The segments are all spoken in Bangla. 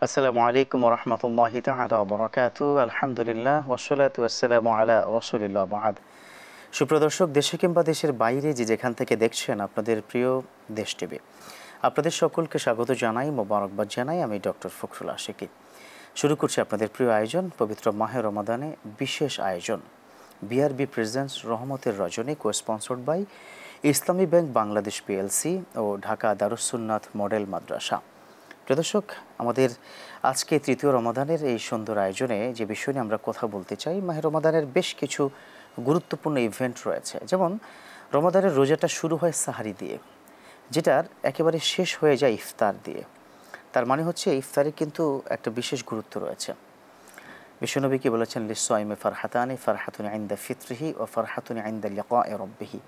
আসসালামু আলাইকুম ওয়া রাহমাতুল্লাহি তাআলা ওয়া বারাকাতুহু। আলহামদুলিল্লাহ ওয়াসসালাতু ওয়াসসালামু আলা রাসূলিল্লাহ বা'দ। সুপ্রিয় দর্শক, দেশে কিংবা দেশের বাইরে যে যেখান থেকে দেখছেন আপনাদের প্রিয় দেশ টিভি, আপনাদের সকলকে স্বাগত জানাই, মোবারকবাদ জানাই। আমি ডক্টর ফখরুল আশিকি। শুরু করছি আপনাদের প্রিয় আয়োজন, পবিত্র মাহে রমাদানে বিশেষ আয়োজন বিআরবি প্রেজেন্টস রহমতের রজনী, কো sponsored by Islami bank Bangladesh PLC ও ঢাকা দারুস সুন্নাত মডেল মাদ্রাসা। প্রিয় দর্শক, আমাদের আজকে তৃতীয় রমাদানের এই সুন্দর আয়োজনে যে বিষয় নিয়ে আমরা কথা বলতে চাই, মাহে রমাদানের বেশ কিছু গুরুত্বপূর্ণ ইভেন্ট রয়েছে। যেমন রমাদানের রোজাটা শুরু হয় সাহারি দিয়ে, যেটার একেবারে শেষ হয়ে যায় ইফতার দিয়ে। তার মানে হচ্ছে ইফতারে কিন্তু একটা বিশেষ গুরুত্ব রয়েছে। বিশ্বনবী কি বলেছেন? লিস-সাইমি ফারহাতানি, ফারহাতুন ইনদা ফিত্রিহি ওয়া ফারহাতুন ইনদা লিকাই রাব্বিহি।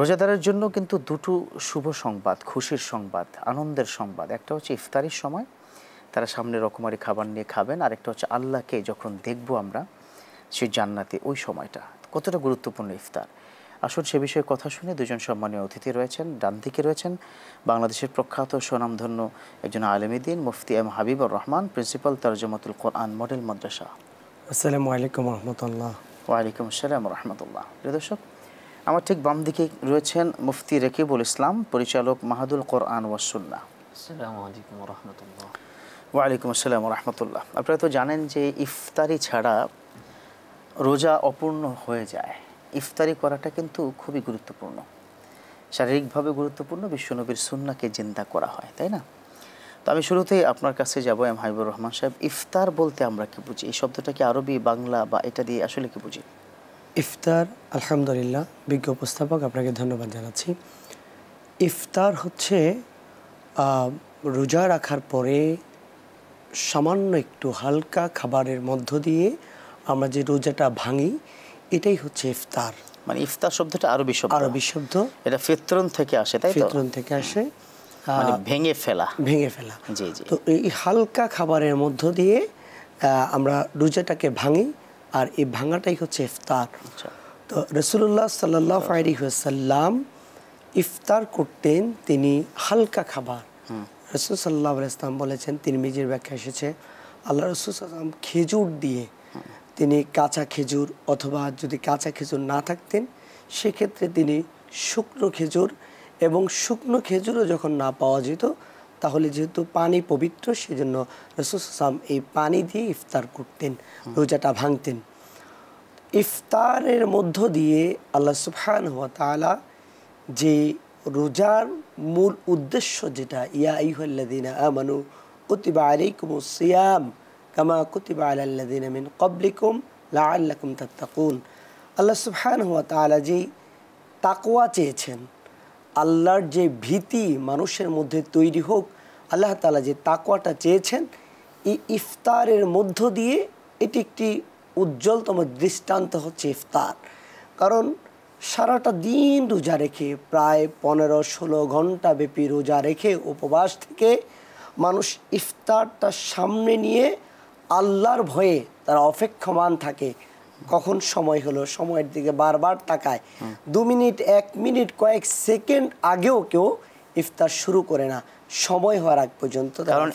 রোজাদারের জন্য কিন্তু দুটো শুভ সংবাদ, খুশির সংবাদ, আনন্দের সংবাদ। একটা হচ্ছে ইফতারির সময় তারা সামনে রকমারি খাবার নিয়ে খাবেন, আরেকটা হচ্ছে আল্লাহকে যখন দেখব আমরা সেই জান্নাতে, ওই সময়টা কতটা গুরুত্বপূর্ণ ইফতার। আসুন সে বিষয়ে কথা শুনে দুজন সম্মানীয় অতিথি রয়েছেন। ডান দিকে রয়েছেন বাংলাদেশের প্রখ্যাত স্বনামধন্য একজন আলেম দ্বীন মুফতি এম হাবিবুর রহমান, প্রিন্সিপাল তারজমাতুল কোরআন মডেল মাদ্রাসা। আসসালামু আলাইকুম রহমতুল্লাহ। ওয়ালাইকুম আসসালাম রহমতুল্লাহ। প্রিয় দর্শক, আমার ঠিক বাম দিকে রয়েছেন মুফতি রকিবুল ইসলাম, পরিচালক মাহাদুল কোরআন ওয়াস সুন্নাহ। আসসালামু আলাইকুম রহমতুল্লাহ। ওয়ালাইকুম আসসালাম রহমতুল্লাহ। আপনারা তো জানেন যে ইফতারি ছাড়া রোজা অপূর্ণ হয়ে যায়। ইফতারি করাটা কিন্তু খুবই গুরুত্বপূর্ণ, শারীরিকভাবে গুরুত্বপূর্ণ। বিশ্বনবীর সুন্নাহকে জিন্দা করা হয়, তাই না? তো আমি শুরুতেই আপনার কাছে যাব, এম হাবিবুর রহমান সাহেব। ইফতার বলতে আমরা কি বুঝি? এই শব্দটা কি আরবি, বাংলা বা এটা দিয়ে আসলে কি বুঝি? ইফতার, আলহামদুলিল্লাহ, বিজ্ঞ উপস্থাপক, আপনাকে ধন্যবাদ জানাচ্ছি। ইফতার হচ্ছে রোজা রাখার পরে সামান্য একটু হালকা খাবারের মধ্য দিয়ে আমরা যে রোজাটা ভাঙি, এটাই হচ্ছে ইফতার। মানে ইফতার শব্দটা আরবি শব্দ, এটা ফিতরন থেকে আসে, তাই তো? ফিতরন থেকে আসে, মানে ভেঙে ফেলা। জি জি। তো এই হালকা খাবারের মধ্য দিয়ে আমরা রোজাটাকে ভাঙি, আর এই ভাঙাটাই হচ্ছে ইফতার। তো রাসূলুল্লাহ সাল্লাল্লাহু আলাইহি ওয়াসাল্লাম ইফতার করতেন তিনি হালকা খাবার। রাসূল সাল্লাল্লাহু আলাইহি ওয়াসাল্লাম বলেছেন, তিরমিজির ব্যাখ্যা এসেছে, আল্লাহ রাসূল সাল্লাল্লাহু আলাইহি ওয়াসাল্লাম খেজুর দিয়ে, তিনি কাঁচা খেজুর অথবা যদি কাঁচা খেজুর না থাকতেন সেক্ষেত্রে তিনি শুকনো খেজুর, এবং শুকনো খেজুরও যখন না পাওয়া যেত তাহলে যেহেতু পানি পবিত্র, সেজন্য রাসূল সাল্লাল্লাহু আলাইহি ওয়াসাল্লাম এই পানি দিয়ে ইফতার করতেন, রোজাটা ভাঙতেন। ইফতারের মধ্য দিয়ে আল্লাহ সুবহানাহু ওয়া তাআলা যে রোজার মূল উদ্দেশ্য, যেটা ইয়া আইয়ুহাল্লাযীনা আমানু কুতিবা আলাইকুমুস সিয়াম কামা কুতিবা আলাল্লাযীনা মিন ক্বাবলিকুম লাআল্লাকুম তাত্তাকুন, আল্লাহ সুবহানাহু ওয়া তাআলা যে তাকওয়া চেয়েছেন, আল্লাহর যে ভীতি মানুষের মধ্যে তৈরি হোক, আল্লাহ তাআলা যে তাকওয়াটা চেয়েছেন, এই ইফতারের মধ্য দিয়ে এটি একটি উজ্জ্বলতম দৃষ্টান্ত হচ্ছে ইফতার। কারণ সারাটা দিন রোজা রেখে, প্রায় 15-16 ঘন্টা ব্যাপী রোজা রেখে উপবাস থেকে মানুষ ইফতারটা সামনে নিয়ে আল্লাহর ভয়ে তারা অপেক্ষমান থাকে, কখন সময় হলো, সময়ের দিকে বারবার তাকায়। 2 মিনিট, 1 মিনিট, কয়েক সেকেন্ড আগেও কেউ ইফতার শুরু করে না, সময় হওয়ার আগ পর্যন্ত। কারণ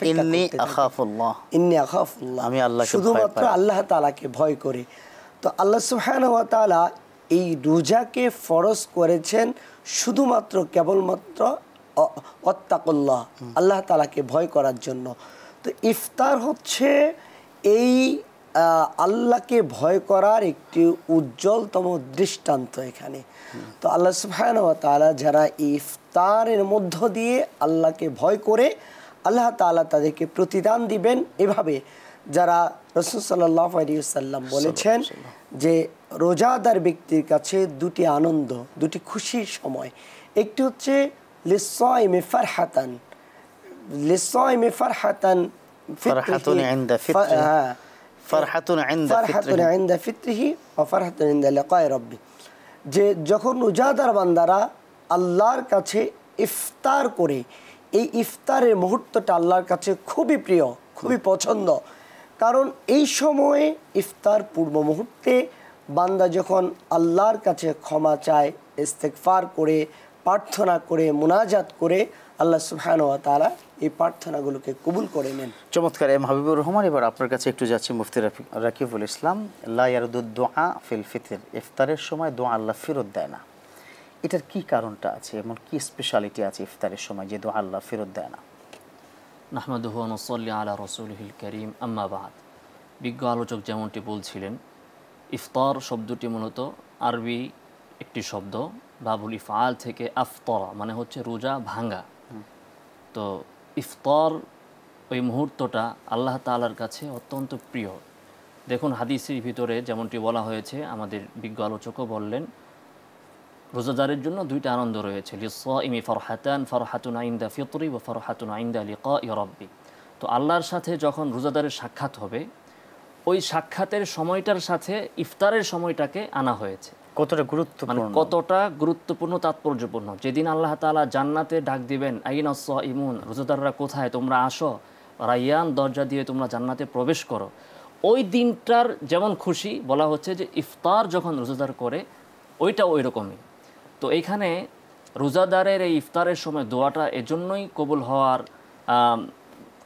ইন্নী আখাফুল্লাহ, আমি আল্লাহকে, শুধুমাত্র আল্লাহ তাআলাকে ভয় করে। তো আল্লাহ সুবহানাহু ওয়া তাআলা এই রোজাকে ফরজ করেছেন শুধুমাত্র কেবলমাত্র ওয়াত্তাকুল্লাহ, আল্লাহ তাআলাকে ভয় করার জন্য। তো ইফতার হচ্ছে এই আল্লাহকে ভয় করার একটি উজ্জ্বলতম দৃষ্টান্ত এখানে। তো আল্লাহ সুবহানাহু ওয়া তাআলা যারা ইফতারের মধ্য দিয়ে আল্লাহকে ভয় করে, আল্লাহ তাআলা তাদেরকে প্রতিদান দিবেন এভাবে। যারা রাসূল সাল্লাল্লাহু আলাইহি ওয়াসাল্লাম বলেছেন যে রোজাদার ব্যক্তির কাছে দুটি আনন্দ, দুটি খুশির সময়, একটি হচ্ছে লিস-সাইমি ফারহাতান, লিস-সাইমি ফারহাতান, ফারহাতুন ইনদা ফিত্রিহি, ফারহাতুন ইনদা ফিত্রিহি ওয়া ফারহাতুন ইনদা লিকাই রাব্বি, যে যখন রোজাদার বান্দারা আল্লাহর কাছে ইফতার করে, এই ইফতারের মুহূর্তটা আল্লাহর কাছে খুবই প্রিয়, খুবই পছন্দ। কারণ এই সময়ে ইফতার পূর্ব মুহূর্তে বান্দা যখন আল্লাহর কাছে ক্ষমা চায়, ইস্তেগফার করে, প্রার্থনা করে, মুনাজাত করে, আল্লাহ সুবহানাহু ওয়া তাআলা এই প্রার্থনাগুলোকে কবুল করে নেন। চমৎকার। এম হাবিবুর রহমান, এবার আপনার কাছে একটু যাচ্ছি মুফতি রাকিবুল ইসলাম। লা ইয়ারুদুদ দুআ ফিল ফিতর, ইফতারের সময় দোয়া আল্লাহ ফেরত দেয় না, এটার কি কারণটা আছে, এমন কি স্পেশালিটি আছে ইফতারের সময় যে দোয়া আল্লাহ ফেরত দেয় না? নাহমাদুহু ওয়া নুসাল্লি আলা রাসূলিহিল কারীম, আম্মা বাদ। বিজ্ঞ আলোচক যেমনটি বলছিলেন, ইফতার শব্দটি মূলত আরবি একটি শব্দ, বাবুল ইফআল থেকে আফতরা মানে হচ্ছে রোজা ভাঙ্গা। তো ইফতার ওই মুহূর্তটা আল্লাহ তাআলার কাছে অত্যন্ত প্রিয়। দেখুন হাদিসের ভিতরে যেমনটি বলা হয়েছে, আমাদের বিজ্ঞ আলোচকও বললেন, রোজাদারের জন্য দুইটা আনন্দ রয়েছে, লিসাইমি ফারহাতান, ফারহাতুন ইনদা ফিতরি ওয়া ফারহাতুন ইনদা লিকাই রাব্বি। তো আল্লাহর সাথে যখন রোজাদারের সাক্ষাৎ হবে, ওই সাক্ষাতের সময়টার সাথে ইফতারের সময়টাকে আনা হয়েছে। কতটা গুরুত্বপূর্ণ, কতটা গুরুত্বপূর্ণ, তাৎপর্যপূর্ণ। যেদিন আল্লাহ তাআলা জান্নাতে ডাক দিবেন, আইনাস সাইমুন, রোজাদাররা কোথায়, তোমরা আসো, রাইয়ান দরজা দিয়ে তোমরা জান্নাতে প্রবেশ করো। ওই দিনটার যেমন খুশি বলা হচ্ছে যে ইফতার যখন রোজাদার করে ওইটা ওই রকমই। তো এইখানে রোজাদারের এই ইফতারের সময় দোয়াটা এজন্যই কবুল হওয়ার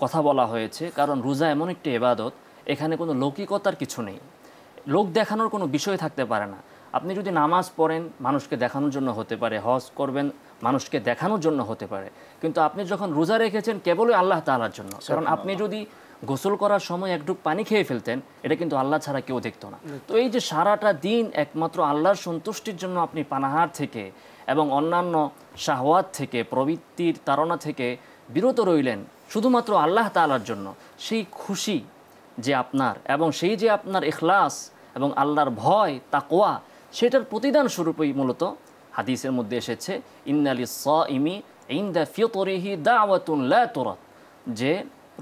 কথা বলা হয়েছে, কারণ রোজা এমন একটি ইবাদত, এখানে কোনো লৌকিকতার কিছু নেই, লোক দেখানোর কোনো বিষয় থাকতে পারে না। আপনি যদি নামাজ পড়েন মানুষকে দেখানোর জন্য হতে পারে, হজ করবেন মানুষকে দেখানোর জন্য হতে পারে, কিন্তু আপনি যখন রোজা রেখেছেন কেবলই আল্লাহ তাআলার জন্য। কারণ আপনি যদি গোসল করার সময় একটু পানি খেয়ে ফেলতেন, এটা কিন্তু আল্লাহ ছাড়া কেউ দেখতো না। তো এই যে সারাটা দিন একমাত্র আল্লাহর সন্তুষ্টির জন্য আপনি পানাহার থেকে এবং অন্যান্য শাহওয়াত থেকে, প্রবৃত্তির তাড়না থেকে বিরত রইলেন শুধুমাত্র আল্লাহ তাআলার জন্য, সেই খুশি যে আপনার, এবং সেই যে আপনার ইখলাস এবং আল্লাহর ভয় তাকওয়া, সেটার প্রতিদান স্বরূপই মূলত হাদিসের মধ্যে এসেছে, ইন্নালিস সাইমি ইনদা ফিতরিহি দাওয়াতুন লা তুরাদ, যে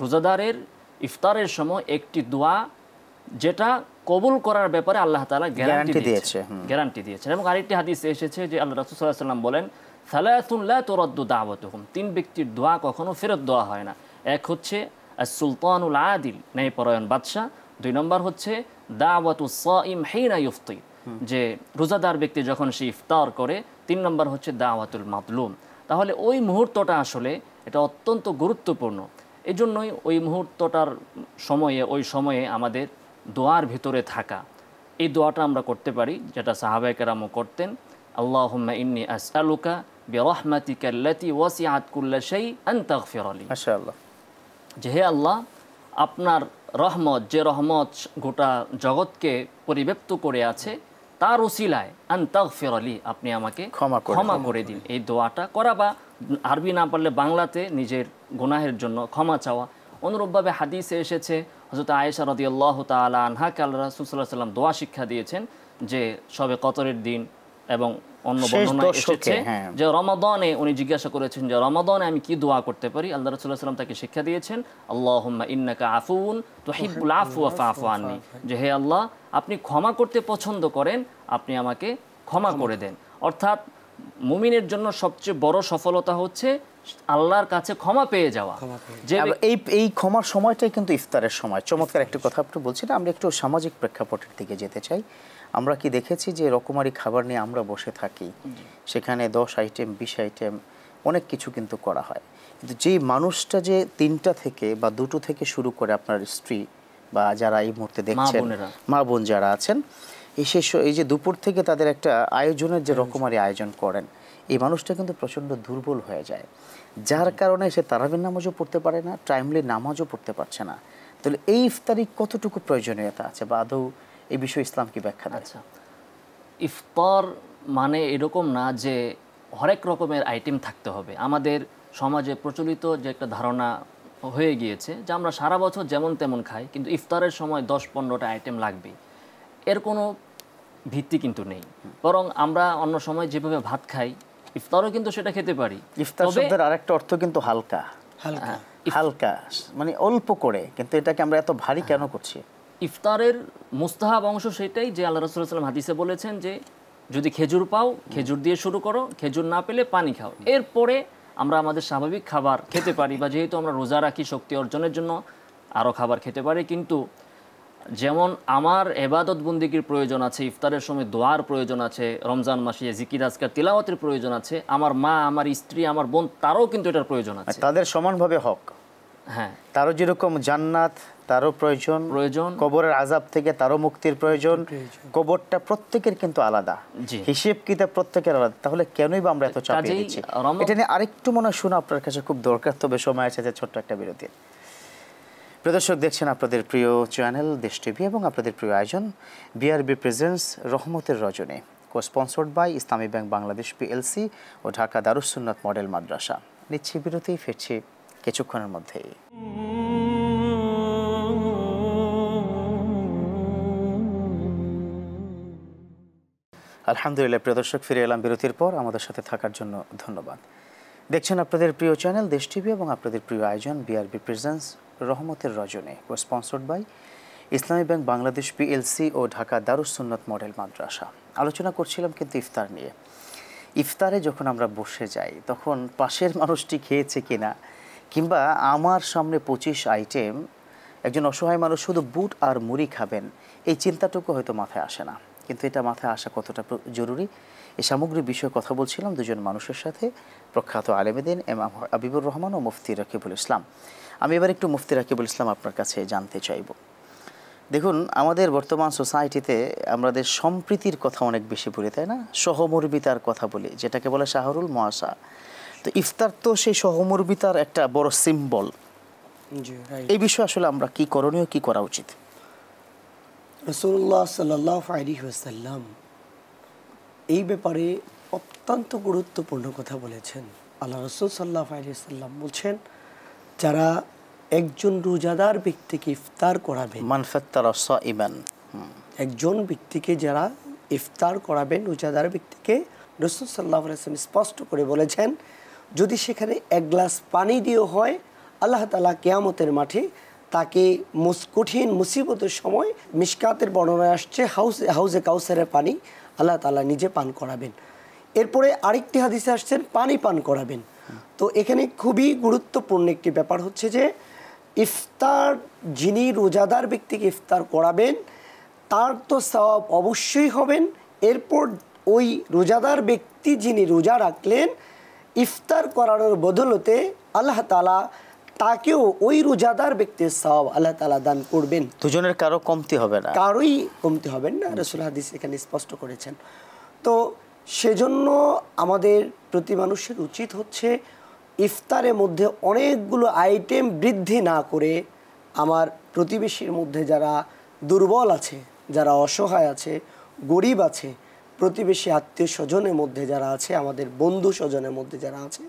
রোজাদারের ইফতারের সময় একটি দোয়া যেটা কবুল করার ব্যাপারে আল্লাহ তাআলা গ্যারান্টি দিয়েছেন। এবং আরেকটি হাদিসে এসেছে যে আল্লাহ রাসূল সাল্লাল্লাহু আলাইহি ওয়াসাল্লাম বলেন, সালাতুন লা তুরাদ্দু দাওয়াতুহুম, তিন ব্যক্তির দোয়া কখনো ফেরত দেওয়া হয় না। এক হচ্ছে আস-সুলতানুল আদিল, ন্যায়পরায়ণ বাদশা। দুই নম্বর হচ্ছে দাওয়াতুস সাইম হিনা ইফতির, যে রোজাদার ব্যক্তি যখন সে ইফতার করে। তিন নম্বর হচ্ছে দাওয়াতুল মাতলুম। তাহলে ওই মুহূর্তটা আসলে এটা অত্যন্ত গুরুত্বপূর্ণ। এই জন্যই ওই মুহূর্তটার সময়ে, ওই সময়ে আমাদের দোয়ার ভিতরে থাকা, এই দোয়াটা আমরা করতে পারি, যেটা সাহাবায়ে কেরামও করতেন। আল্লাহুম্মা ইন্নী আসআলুকা বিরহমাতিকা আল্লাতী ওয়াসিআত কুল্লা শাই আন তাগফিরা লি, মাশাআল্লাহ, যে হে আল্লাহ, আপনার রহমত, যে রহমত গোটা জগৎকে পরিব্যাপ্ত করে আছে, তার উসিলায় আন তাগফিরা লি, আপনি আমাকে ক্ষমা করে দিন। এই দোয়াটা করা, বা আরবি না পারলে বাংলাতে নিজের গুনাহের জন্য ক্ষমা চাওয়া। অনুরূপভাবে হাদিসে এসেছে, হযরত আয়েশা রাদিয়াল্লাহু তাআলা আনহাকে আল্লাহ রাসূল সাল্লাল্লাহু আলাইহি ওয়াসাল্লাম দোয়া শিক্ষা দিয়েছেন, যে শবে কদরের দিন এবং অন্য বর্ণনায় এসেছে যে রমাদানে উনি জিজ্ঞাসা করেছেন যে রমাদানে আমি কি দোয়া করতে পারি। আল্লাহ রাসূল সাল্লাল্লাহু আলাইহি ওয়াসাল্লাম তাকে শিক্ষা দিয়েছেন, আল্লাহুম্মা ইন্নাকা আফুউন তুহিব্বুল আফওয়া ফাফু আননি, যে হে আল্লাহ, আপনি ক্ষমা করতে পছন্দ করেন, আপনি আমাকে ক্ষমা করে দেন। অর্থাৎ মুমিনের জন্য সবচেয়ে বড় সফলতা হচ্ছে আল্লাহর কাছে ক্ষমা পেয়ে যাওয়া। যে এই ক্ষমার সময়টাই কিন্তু ইফতারের সময়। চমৎকার একটা কথা আপনি বলছিলেন। আমরা একটু সামাজিক প্রেক্ষাপটের দিকে যেতে চাই। আমরা কি দেখেছি যে রকমারি খাবার নিয়ে আমরা বসে থাকি, সেখানে 10 আইটেম 20 আইটেম অনেক কিছু কিন্তু করা হয়, কিন্তু যেই মানুষটা যে 3টা থেকে বা 2টো থেকে শুরু করে, আপনার স্ত্রী বা যারা এই মুহূর্তে দেখছেন মা বোন যারা আছেন, এই যে দুপুর থেকে তাদের একটা আয়োজনের যে রকমারি আয়োজন করেন, এই মানুষটা কিন্তু প্রচণ্ড দুর্বল হয়ে যায়, যার কারণে সে তারাবির নামাজও পড়তে পারে না, টাইমলি নামাজও পড়তে পারছে না। তাহলে এই ইফতারি কতটুকু প্রয়োজনীয়তা আছে, বা আদৌ এই বিষয়ে ইসলাম কি ব্যাখ্যা দেয়? আচ্ছা, ইফতার মানে এরকম না যে হরেক রকমের আইটেম থাকতে হবে। আমাদের সমাজে প্রচলিত যে একটা ধারণা হয়ে গিয়েছে যে আমরা সারা বছর যেমন তেমন খাই, কিন্তু ইফতারের সময় 10-15টা আইটেম লাগবে, এর কোনো ভিত্তি কিন্তু নেই। বরং আমরা অন্য সময় যেভাবে ভাত খাই, ইফতারও কিন্তু সেটা খেতে পারি। ইফতার শব্দের আরেকটা অর্থ কিন্তু হালকা, হালকা মানে অল্প করে, কিন্তু এটাকে আমরা এত ভারী কেন করছি? ইফতারের মুস্তাহাব অংশ সেটাই যে আল্লাহ রাসূল সাল্লাল্লাহু আলাইহি ওয়াসাল্লাম হাদিসে বলেছেন যে যদি খেজুর পাও খেজুর দিয়ে শুরু করো, খেজুর না পেলে পানি খাও, এরপরে আমরা আমাদের স্বাভাবিক খাবার খেতে পারি, বা যেহেতু আমরা রোজা রাখি শক্তি অর্জনের জন্য আরও খাবার খেতে পারি। কিন্তু যেমন আমার এবাদত বন্দিগির প্রয়োজন আছে, ইফতারের সময় দোয়ার প্রয়োজন আছে, রমজান মাসে জিকির আজকার তিলাওয়াতের প্রয়োজন আছে, আমার মা, আমার স্ত্রী, আমার বোন, তারও কিন্তু এটার প্রয়োজন আছে। তাদের সমানভাবে হক। হ্যাঁ, তারও যেরকম জান্নাত তারও প্রয়োজন, কবরের আযাব থেকে তারও মুক্তির প্রয়োজন। কবরটা প্রত্যেকের কিন্তু আলাদা, হিসেব কিতাব প্রত্যেকের আলাদা। তাহলে কেনই বা আমরা এত চাপিয়ে দিচ্ছি? এটা নিয়ে আরেকটু মনে শোনা আপনার কাছে খুব দরকার, তবে সময় আছে যে ছোট্ট একটা বিরতি। প্রদর্শক দেখছেন আপনাদের প্রিয় চ্যানেল দেশ টিভি এবং আপনাদের প্রিয় আয়োজন বিআরবি প্রেজেন্টস রহমতের রজনী, কো-স্পন্সর্ড by Islami bank Bangladesh PLC ও ঢাকা দারুস সুন্নাত মডেল মাদ্রাসা। নিচ্ছি বিরতি, ফিরছি কিছুক্ষণের মধ্যেই। আলহামদুলিল্লাহ প্রিয় দর্শক, ফিরে এলাম বিরতির পর। আমাদের সাথে থাকার জন্য ধন্যবাদ। দেখছেন আপনাদের প্রিয় চ্যানেল দেশ টিভি এবং আপনাদের প্রিয় আয়োজন বিআরবি প্রেজেন্টস রহমতের রজনী, কো-স্পন্সর্ড by Islami bank Bangladesh PLC ও ঢাকা দারুস সুন্নাত মডেল মাদ্রাসা। আলোচনা করছিলাম কিন্তু ইফতার নিয়ে। ইফতারে যখন আমরা বসে যাই তখন পাশের মানুষটি খেয়েছে কিনা, কিংবা আমার সামনে 25 আইটেম, একজন অসহায় মানুষ শুধু বুট আর মুড়ি খাবেন, এই চিন্তাটুকু হয়তো মাথায় আসে না। কিন্তু এটা মাথায় আসা কতটা জরুরি, এই সামগ্রিক বিষয়ে কথা বলছিলাম দুজন মানুষের সাথে, প্রখ্যাত আলেমেদিন ইমাম হাবিবুর রহমান ও মুফতি রাকিবুল ইসলাম। আমি এবার একটু মুফতি রাকিবুল ইসলাম আপনার কাছে জানতে চাইব। দেখুন, আমাদের বর্তমান সোসাইটিতে আমাদের সম্প্রীতির কথা অনেক বেশি বলি, তাই না? সহমর্মিতার কথা বলি, যেটাকে বলে শাহরুল মুআসা। তো ইফতার তো সেই সহমর্মিতার একটা বড় সিম্বল। এই বিষয়ে আসলে আমরা কি করণীয়, কি করা উচিত? রাসূলুল্লাহ সাল্লাল্লাহু আলাইহি ওয়াসাল্লাম এই ব্যাপারে অত্যন্ত গুরুত্বপূর্ণ কথা বলেছেন। আল্লাহ রাসূল সাল্লাল্লাহু আলাইহি ওয়াসাল্লাম বলছেন, যারা একজন রোজাদার ব্যক্তিকে ইফতার করাবেন, মান ফাত্তারা সাইমান, একজন ব্যক্তিকে যারা ইফতার করাবেন, রোজাদার ব্যক্তিকে, রাসূল সাল্লাল্লাহু আলাইহি ওয়াসাল্লাম স্পষ্ট করে বলেছেন, যদি সেখানে এক গ্লাস পানি দিয়েও হয়, আল্লাহ তাআলা কিয়ামতের মাঠে তাকে কঠিন মুসিবতের সময়, মিশকাতের বর্ণনায় আসছে, হাউজে কাউসারের পানি আল্লাহ তাআলা নিজে পান করাবেন। এরপরে আরেকটি হাদিসে আসছেন পানি পান করাবেন। তো এখানে খুবই গুরুত্বপূর্ণ একটি ব্যাপার হচ্ছে যে ইফতার, যিনি রোজাদার ব্যক্তিকে ইফতার করাবেন তার তো সওয়াব অবশ্যই হবেন। এরপর ওই রোজাদার ব্যক্তি যিনি রোজা রাখলেন, ইফতার করানোর বদলতে আল্লাহ তাআলা তাকেও ওই রোজাদার ব্যক্তির সওয়াব আল্লাহ তাআলা দান করবেন। দুজনের কারো কমতি হবে না, কারোই কমতি হবে না, রাসূল হাদিস এখানে স্পষ্ট করেছেন। তো সেজন্য আমাদের প্রতি মানুষের উচিত হচ্ছে ইফতারের মধ্যে অনেকগুলো আইটেম বৃদ্ধি না করে, আমার প্রতিবেশীর মধ্যে যারা দুর্বল আছে, যারা অসহায় আছে, গরিব আছে, প্রতিবেশী আত্মীয় স্বজনের মধ্যে যারা আছে, আমাদের বন্ধু স্বজনের মধ্যে যারা আছে,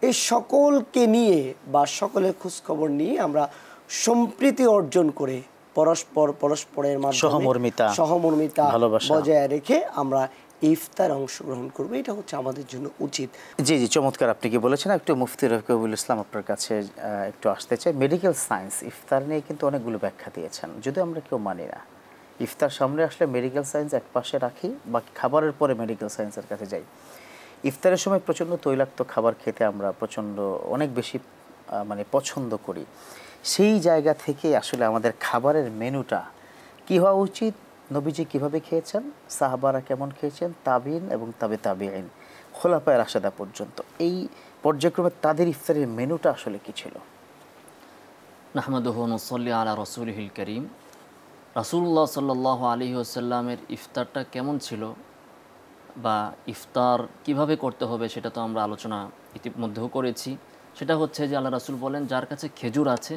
এই সকলকে নিয়ে বা সকলের খোঁজখবর নিয়ে আমরা সম্প্রীতি অর্জন করে পরস্পরের মাধ্যমে সহমর্মিতা বজায় রেখে আমরা ইফতার অংশগ্রহণ করবো। এটা হচ্ছে আমাদের জন্য উচিত। জি জি, চমৎকার আপনি কি বলেছেন। একটু মুফতি রকিবুল ইসলাম আপনার কাছে একটু আসতে চাই। মেডিকেল সায়েন্স ইফতার নিয়ে কিন্তু অনেকগুলো ব্যাখ্যা দিয়েছেন, যদিও আমরা কেউ মানি না। ইফতার সামনে আসলে মেডিকেল সায়েন্স এক পাশে রাখি, বাকি খাবারের পরে মেডিকেল সায়েন্সের কাছে যাই। ইফতারের সময় প্রচণ্ড তৈলাক্ত খাবার খেতে আমরা অনেক বেশি পছন্দ করি। সেই জায়গা থেকে আসলে আমাদের খাবারের মেনুটা কি হওয়া উচিত, নবীজি কিভাবে খেয়েছেন, সাহাবারা কেমন খেয়েছেন, তাবিন এবং তাবে তাবিঈন, খোলাফায়ে রাশেদা পর্যন্ত, এই পর্যায়ক্রমে তাদের ইফতারের মেনুটা আসলে কি ছিল? নাহমাদুহু ওয়া নুসাল্লি আলা রাসূলিহিল কারীম। রাসূলুল্লাহ সাল্লাল্লাহু আলাইহি ওয়াসাল্লামের ইফতারটা কেমন ছিল বা ইফতার কিভাবে করতে হবে সেটা তো আমরা আলোচনা ইতিমধ্যেও করেছি। সেটা হচ্ছে যে আল্লাহ রাসূল বলেন, যার কাছে খেজুর আছে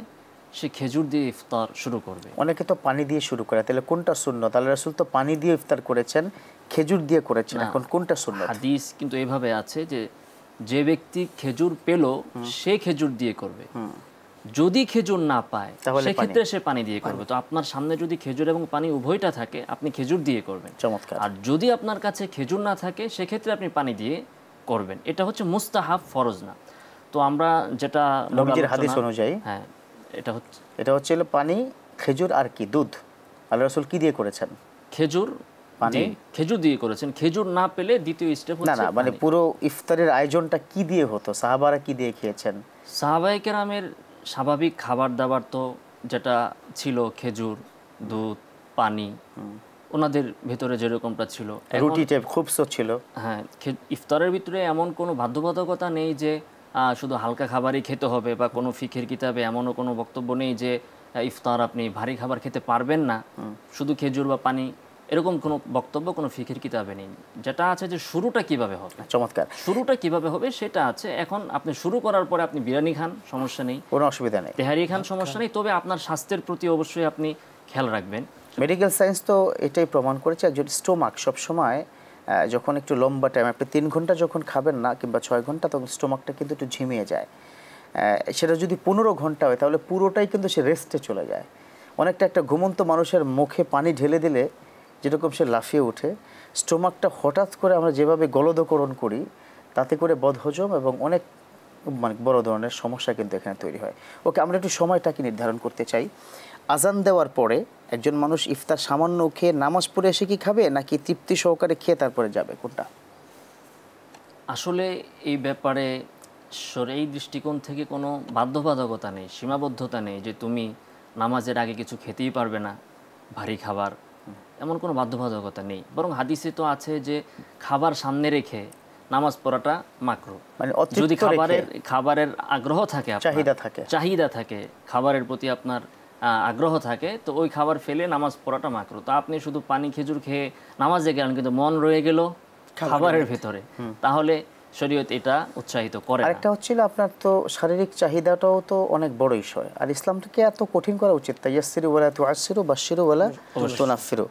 সে খেজুর দিয়ে ইফতার শুরু করবে। অনেকে তো পানি দিয়ে শুরু করে, তাহলে কোনটা সুন্নাত? আল্লাহ রাসূল তো পানি দিয়ে ইফতার করেছেন, খেজুর দিয়ে করেছেন, এখন কোনটা সুন্নাত? হাদিস কিন্তু এইভাবে আছে যে যে ব্যক্তি খেজুর পেল সে খেজুর দিয়ে করবে, যদি খেজুর না পায় সেক্ষেত্রে সে পানি দিয়ে করবে। তো আপনার সামনে যদি খেজুর এবং পানি উভয়টা থাকে, আপনি খেজুর দিয়ে করবেন। চমৎকার। আর যদি আপনার কাছে খেজুর না থাকে সেক্ষেত্রে আপনি পানি দিয়ে করবেন। এটা হচ্ছে মুস্তাহাব, ফরজ না। তো আমরা যেটা নবীজির হাদিস অনুযায়ী, হ্যাঁ, এটা হচ্ছে পানি, খেজুর আর কি দুধ। আল্লাহ রাসূল কি দিয়ে করেছেন? খেজুর, পানি, খেজুর দিয়ে করেছেন। খেজুর না পেলে দ্বিতীয় স্টেপ হচ্ছে না, পুরো ইফতারের আয়োজনটা কি দিয়ে হতো? সাহাবারা কি দিয়ে খেয়েছেন? সাহাবায়ে কেরামের স্বাভাবিক খাবার দাবার তো যেটা ছিল খেজুর, দুধ, পানি, ওনাদের ভেতরে যেরকমটা ছিল। রুটিতে খুব ছিল। হ্যাঁ, ইফতারের ভিতরে এমন কোনো বাধ্যবাধকতা নেই যে শুধু হালকা খাবারই খেতে হবে, বা কোনো ফিকের কিতাবে এমনও কোনো বক্তব্য নেই যে ইফতার আপনি ভারী খাবার খেতে পারবেন না, শুধু খেজুর বা পানি, এরকম কোনো বক্তব্য কোনো ফিকের কিতাবে নেই। যেটা আছে যে শুরুটা কিভাবে হবে, চমৎকার, শুরুটা কিভাবে হবে সেটা আছে। এখন আপনি শুরু করার পরে আপনি বিরিয়ানি খান, সমস্যা নেই, কোনো অসুবিধা নেই, তেহারি খান, সমস্যা নেই, তবে আপনার স্বাস্থ্যের প্রতি অবশ্যই আপনি খেয়াল রাখবেন। মেডিকেল সায়েন্স তো এটাই প্রমাণ করেছে, একজন স্টোমাক সবসময় যখন একটু লম্বা টাইম, আপনি 3 ঘন্টা যখন খাবেন না কিংবা 6 ঘন্টা, তখন স্টোমাকটা কিন্তু একটু ঝিমিয়ে যায়। সেটা যদি 15 ঘন্টা হয় তাহলে পুরোটাই কিন্তু সে রেস্টে চলে যায়। অনেকটা একটা ঘুমন্ত মানুষের মুখে পানি ঢেলে দিলে যেরকম সে লাফিয়ে ওঠে, স্টোমাকটা হঠাৎ করে আমরা যেভাবে গলদকরণ করি, তাতে করে বদহজম এবং অনেক বড় ধরনের সমস্যা কিন্তু এখানে তৈরি হয়। ওকে, আমরা একটু সময়টাকে নির্ধারণ করতে চাই। আজান দেওয়ার পরে একজন মানুষ ইফতার সামান্য খেয়ে নামাজ পড়ে এসে কি খাবে, নাকি তৃপ্তি সহকারে খেয়ে তারপরে যাবে, কোনটা? আসলে এই ব্যাপারে শরীয়ী দৃষ্টিকোণ থেকে কোনো বাধ্যবাধকতা নেই, সীমাবদ্ধতা নেই যে তুমি নামাজের আগে কিছু খেতেই পারবে না, ভারী খাবার, এমন কোনো বাধ্যবাধকতা নেই। বরং হাদিসে তো আছে যে খাবার সামনে রেখে নামাজ পড়াটা মাকরুহ। মানে যদি খাবারের আগ্রহ থাকে, চাহিদা থাকে, খাবারের প্রতি আপনার আগ্রহ থাকে, তো ওই খাবার ফেলে নামাজ পড়াটা মাকরুহ। তা আপনি শুধু পানি খেজুর খেয়ে নামাজে গেলেন, কিন্তু মন রয়ে গেল খাবারের ভিতরে, তাহলে শরীয়ত এটা উৎসাহিত করে। আরেকটা হচ্ছিল আপনার তো শারীরিক চাহিদাটাও তো অনেক বড় বিষয়, আর ইসলামটাকে এত কঠিন করা উচিত, তাইয়াসসিরু ওয়ালা তুআসসিরু বাশশিরু ওয়ালা তুনাফফিরু,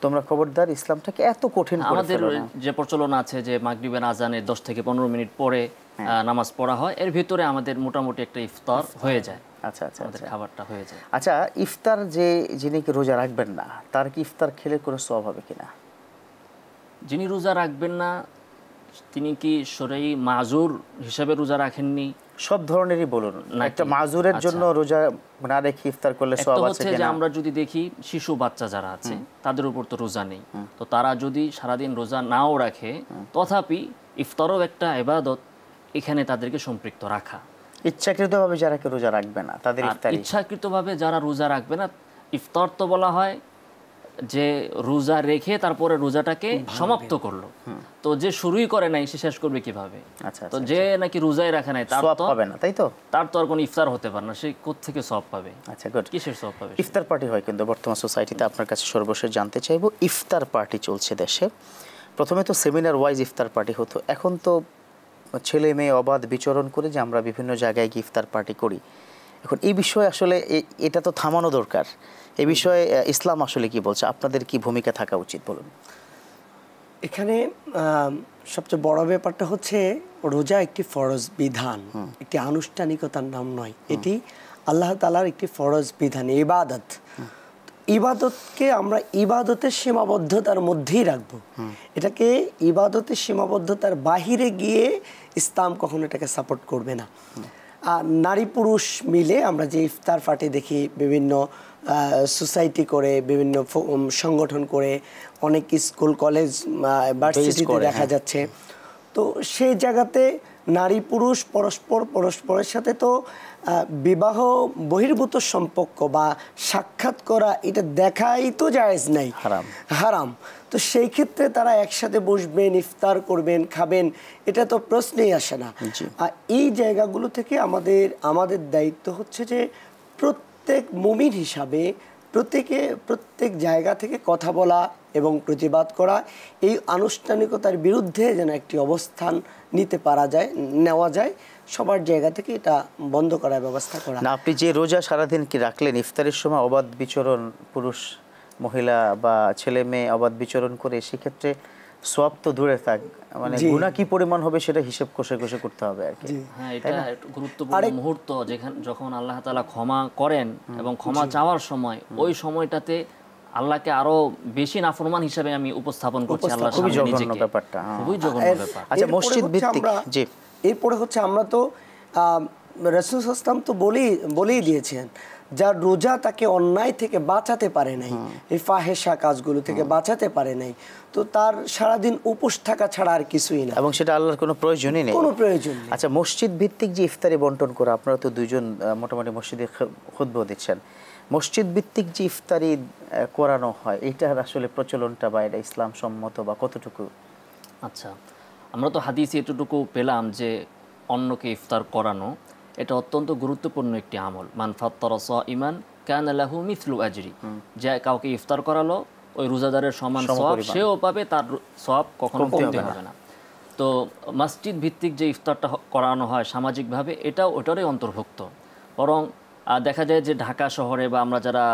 তোমরা খবরদার ইসলামটাকে এত কঠিন করে ফেলো না। আমাদের যে প্রচলন আছে যে মাগরিবের আজানের 10 থেকে 15 মিনিট পরে নামাজ পড়া হয়, এর ভিতরে আমাদের মোটামুটি একটা ইফতার হয়ে যায়। আচ্ছা আচ্ছা, খাবারটা হয়ে যায়। আচ্ছা, ইফতার যে যিনি কি রোজা রাখবেন না, তার কি ইফতার খেলে কোনো সওয়াব হবে কিনা? যিনি রোজা রাখবেন না তিনি কি শরঈ মাজুর হিসাবে রোজা রাখেননি? সব ধরনেরই বলুন, একটা মাজুরের জন্য রোজা না রেখে ইফতার করলে সওয়াব আছে কিনা? যে আমরা যদি দেখি শিশু বাচ্চা যারা আছে তাদের উপর তো রোজা নেই, তো তারা যদি সারাদিন রোজা নাও রাখে, তথাপি ইফতারও একটা ইবাদত, এখানে তাদেরকে সম্পৃক্ত রাখা। ইচ্ছাকৃতভাবে যারা রোজা রাখবে না তাদের ইফতার, ইচ্ছাকৃতভাবে যারা রোজা রাখবে না, ইফতার তো বলা হয় যে রোজা রেখে তারপরে রোজাটাকে সমাপ্ত করলো, তো যে শুরুই করে নাই সে শেষ করবে কিভাবে? তো যে নাকি রোজাই রাখে নাই তার তো পাবে না, তাই তো? তার তো আর কোনো ইফতার হতে পারে না, সে কোত্থেকে সওয়াব পাবে? আচ্ছা, গুড। কিসের সওয়াব পাবে? ইফতার পার্টি হয় কিন্তু বর্তমান সোসাইটিতে। আপনার কাছে সর্বশেষ জানতে চাইবো, ইফতার পার্টি চলছে দেশে, প্রথমে তো সেমিনার ওয়াইজ ইফতার পার্টি হতো, এখন তো ছেলে মেয়ে অবাধ বিচরণ করে যে আমরা বিভিন্ন জায়গায় গিয়ে ইফতার পার্টি করি। এখন এই বিষয়ে আসলে এটা তো থামানো দরকার। এই বিষয়ে ইসলাম আসলে কি বলছে, আপনাদের কি ভূমিকা থাকা উচিত বলুন? এখানে সবচেয়ে বড় ব্যাপারটা হচ্ছে রোজা একটি ফরজ বিধান, একটি আনুষ্ঠানিকতার নাম নয়, এটি আল্লাহ তাআলার একটি ফরজ বিধান, ইবাদত। ইবাদতকে আমরা ইবাদতের সীমাবদ্ধতার মধ্যেই রাখবো, এটাকে ইবাদতের সীমাবদ্ধতার বাহিরে গিয়ে ইসলাম কখনো এটাকে সাপোর্ট করবে না। নারী পুরুষ মিলে আমরা যে ইফতার পার্টি দেখি, বিভিন্ন সোসাইটি করে, বিভিন্ন সংগঠন করে, অনেক স্কুল কলেজ ভার্সিটিতে দেখা যাচ্ছে, তো সেই জায়গাতে নারী পুরুষ পরস্পরের সাথে তো বিবাহ বহির্ভূত সম্পর্ক বা সাক্ষাৎ করা, এটা দেখাই তো জায়েজ নাই, হারাম। তো সেই ক্ষেত্রে তারা একসাথে বসবেন, ইফতার করবেন, খাবেন, এটা তো প্রশ্নেই আসে না। আর এই জায়গাগুলো থেকে আমাদের দায়িত্ব হচ্ছে যে প্রত্যেক মুমিন হিসাবে প্রত্যেক জায়গা থেকে কথা বলা এবং প্রতিবাদ করা, এই আনুষ্ঠানিকতার বিরুদ্ধে যেন একটি অবস্থান নেওয়া যায়, সবার জায়গা থেকে এটা বন্ধ করার ব্যবস্থা করা। না, আপনি যে রোজা সারাদিন কি রাখলেন, ইফতারের সময় অবাধ বিচরণ, পুরুষ মহিলা বা ছেলে মেয়ে অবাধ বিচরণ করে, সেক্ষেত্রে সওয়াব তো দূরে থাক, মানে গুনাহ কি পরিমাণ হবে সেটা হিসাব কষে করতে হবে আর কি। হ্যাঁ, এটা গুরুত্বপূর্ণ মুহূর্ত, যখন আল্লাহ তাআলা ক্ষমা করেন এবং ক্ষমা চাওয়ার সময়, ওই সময়টাতে আল্লাহকে আরো বেশি নাফরমান হিসেবে আমি উপস্থাপন করছি আল্লাহর সামনে নিজেকে। খুবই জঘন্য ব্যাপার। আচ্ছা, মসজিদ ভিত্তিক, জি, এরপরে হচ্ছে আমরা তো রাসূল সাল্লাল্লাহু আলাইহি ওয়াসাল্লাম তো বলেই দিয়েছেন যার রোজা তাকে অন্যায় থেকে বাঁচাতে পারে নাই, এই ফাহেসা কাজগুলো থেকে বাঁচাতে পারে নাই, তো তার সারাদিন উপোস থাকা ছাড়া আর কিছুই না, এবং সেটা আল্লাহর কোনো প্রয়োজনই নেই, কোনো প্রয়োজন নেই। আচ্ছা, মসজিদ ভিত্তিক যে ইফতারি বন্টন করা, আপনারা তো দুইজন মোটামুটি মসজিদে খুতবা দিচ্ছেন, মসজিদ ভিত্তিক যে ইফতারি করানো হয় এটার আসলে প্রচলনটা বা এটা ইসলাম সম্মত বা কতটুকু? আচ্ছা, আমরা তো হাদিসে এতটুকু পেলাম যে অন্যকে ইফতার করানো এটা অত্যন্ত গুরুত্বপূর্ণ একটি আমল। মান ফাত্তারা সাইমান কানা লাহু মিথলু আজরি, যে কাউকে ইফতার করালো ওই রোজাদারের সমান সওয়াব সেও পাবে, তার সওয়াব কখনো কমতে হবে না। তো মসজিদ ভিত্তিক যে ইফতারটা করানো হয় সামাজিকভাবে, এটাও ওটারই অন্তর্ভুক্ত। বরং দেখা যায় যে ঢাকা শহরে বা আমরা যারা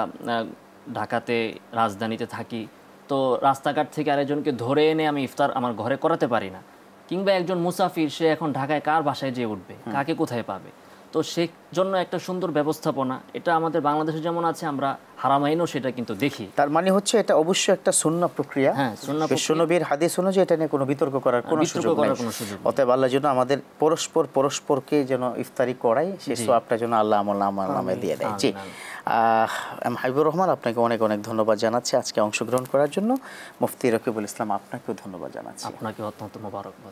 ঢাকাতে রাজধানীতে থাকি, তো রাস্তাঘাট থেকে আরেকজনকে ধরে এনে আমি ইফতার আমার ঘরে করাতে পারি না, কিংবা একজন মুসাফির সে এখন ঢাকায় কার বাসায় যেয়ে উঠবে, কাকে কোথায় পাবে, তো সেই জন্য একটা সুন্দর ব্যবস্থাপনা এটা আমাদের বাংলাদেশে যেমন আছে, আমরা হারামাইনও সেটা কিন্তু দেখি। তার মানে হচ্ছে এটা অবশ্যই একটা সুন্নাহ প্রক্রিয়া, হ্যাঁ, সুন্নাহ বিশ্বনবীর হাদিস অনুযায়ী এটা নিয়ে কোনো বিতর্ক করার কোনো সুযোগ নেই। অতএব আল্লাহ যেন আমাদের পরস্পরকে যেন ইফতারি করাই, সেই সওয়াবটা যেন আল্লাহ আমার নামে দিয়ে দেয়। জি, হাবিবুর রহমান, আপনাকে অনেক অনেক ধন্যবাদ জানাচ্ছি আজকে অংশগ্রহণ করার জন্য। মুফতি রকিবুল ইসলাম, আপনাকেও ধন্যবাদ জানাচ্ছি। আপনাকে অত্যন্ত মোবারকবাদ।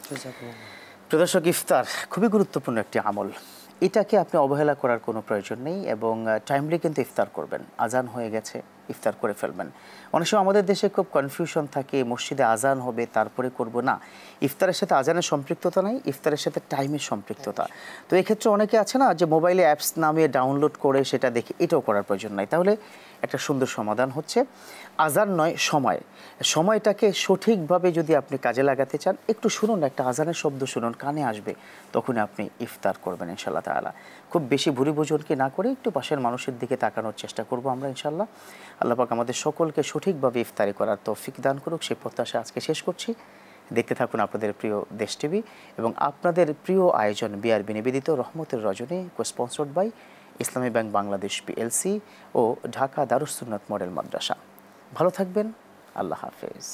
প্রিয় দর্শক, ইফতার খুবই গুরুত্বপূর্ণ একটি আমল, এটাকে আপনি অবহেলা করার কোনো প্রয়োজন নেই এবং টাইমলি কিন্তু ইফতার করবেন। আজান হয়ে গেছে, ইফতার করে ফেলবেন। অনেক সময় আমাদের দেশে খুব কনফিউশন থাকে, মসজিদে আজান হবে তারপরে করব, না, ইফতারের সাথে আজানের সম্পৃক্ততা নাই, ইফতারের সাথে টাইমের সম্পৃক্ততা। তো এক্ষেত্রে অনেকে আছে না যে মোবাইলে অ্যাপস নামিয়ে ডাউনলোড করে সেটা দেখে, এটাও করার প্রয়োজন নাই। তাহলে একটা সুন্দর সমাধান হচ্ছে আজান নয়, সময়টাকে সঠিকভাবে যদি আপনি কাজে লাগাতে চান, একটু শুনুন, একটা আজানের শব্দ শুনুন, কানে আসবে, তখন আপনি ইফতার করবেন ইনশাআল্লাহ তাআলা। খুব বেশি ভুরি ভোজনকে না করে একটু পাশের মানুষের দিকে তাকানোর চেষ্টা করব আমরা ইনশাআল্লাহ। আল্লাহ পাক আমাদের সকলকে সঠিকভাবে ইফতারি করার তৌফিক দান করুক, সেই প্রত্যাশা আজকে শেষ করছি। দেখতে থাকুন আপনাদের প্রিয় দেশ টিভি এবং আপনাদের প্রিয় আয়োজন বিআরবি নিবেদিত রহমতের রজনী, কো-স্পন্সর্ড by Islami bank Bangladesh PLC ও ঢাকা দারুস সুন্নাত মডেল মাদ্রাসা। ভালো থাকবেন, আল্লাহ হাফেজ।